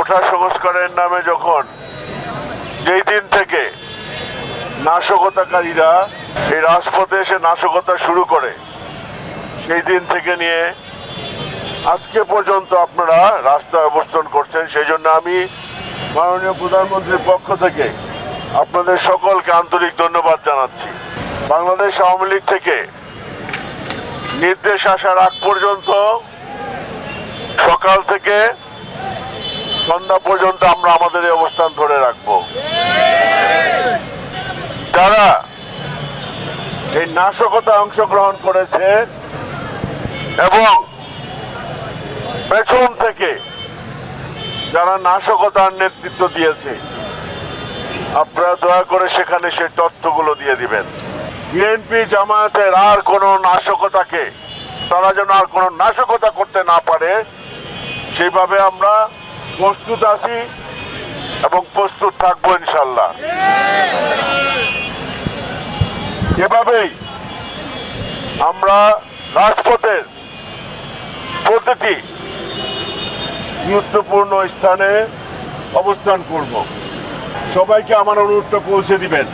কোঠা সংস্কারের নামে যখন যেই দিন থেকে নাশকতাকারীরা এই রাজপথে এসে নাশকতা শুরু করে, সেই দিন থেকে নিয়ে আজকে পর্যন্ত আপনারা রাস্তায় অবস্থান করছেন। সেই জন্য আমি মাননীয় প্রধানমন্ত্রীর পক্ষ থেকে আপনাদের সকলকে আন্তরিক ধন্যবাদ জানাচ্ছি। বাংলাদেশ আওয়ামী লীগ থেকে নির্দেশ আসার আগ পর্যন্ত সকাল থেকে সন্ধ্যা পর্যন্ত আমরা আমাদের এই অবস্থান ধরে রাখবো। যারা এই নাশকতায় অংশগ্রহণ করেছে এবং পেছন থেকে যারা নাশকতার নেতৃত্ব দিয়েছে, আপনারা দয়া করে সেখানে সেই তথ্যগুলো দিয়ে দিবেন। বিএনপি জামায়াতের আর কোনো নাশকতাকে, তারা যেন আর কোনো নাশকতা করতে না পারে, সেইভাবে আমরা প্রস্তুত আছি এবং প্রস্তুত থাকবো ইনশাল্লাহ। এভাবেই আমরা রাজপথের প্রতিটি গুরুত্বপূর্ণ স্থানে অবস্থান করব। সবাইকে আমার অনুরোধটা পৌঁছে দিবেন।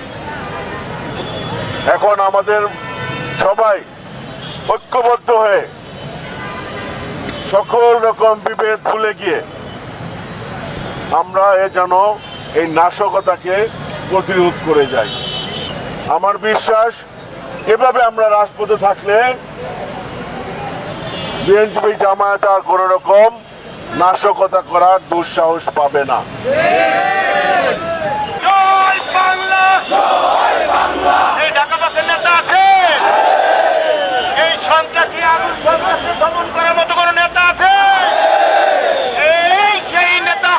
এখন আমাদের সবাই ঐক্যবদ্ধ হয়ে সকল রকম বিভেদ ভুলে গিয়ে আমরা যেন এই নাশকতাকে প্রতিরোধ করে যাই। আমার বিশ্বাস এভাবে আমরা রাজপথে থাকলে বিএনপি জামায়াত আর কোন রকম নাশকতা করার দুঃসাহস পাবে না। দমন করার মতো কোন নেতা আছে? এই সেই নেতা।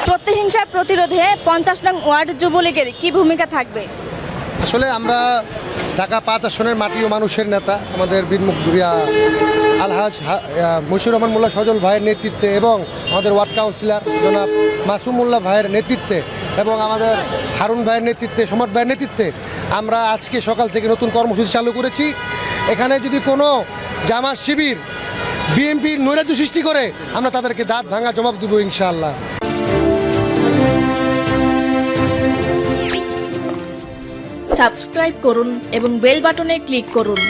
প্রতিহিংসার প্রতিরোধে 50 নং ওয়ার্ড যুবলীগের কি ভূমিকা থাকবে? আসলে আমরা ঢাকা 5 আসনের মাটি ও মানুষের নেতা আমাদের বীরমুগ্ধা আলহাজ মশিউর রহমান মোল্লা সজল ভাইয়ের নেতৃত্বে এবং আমাদের ওয়ার্ড কাউন্সিলর জনাব মাসুম মোল্লা ভাইয়ের নেতৃত্বে এবং আমাদের হারুন ভাইয়ের নেতৃত্বে, সম্রাট ভাইয়ের নেতৃত্বে আমরা আজকে সকাল থেকে নতুন কর্মসূচি চালু করেছি। এখানে যদি কোনো জামাত শিবির বিএনপির নৈরাজ্য সৃষ্টি করে আমরা তাদেরকে দাঁত ভাঙা জবাব দেব ইনশাআল্লাহ। সাবস্ক্রাইব করুন এবং বেল বাটনে ক্লিক করুন।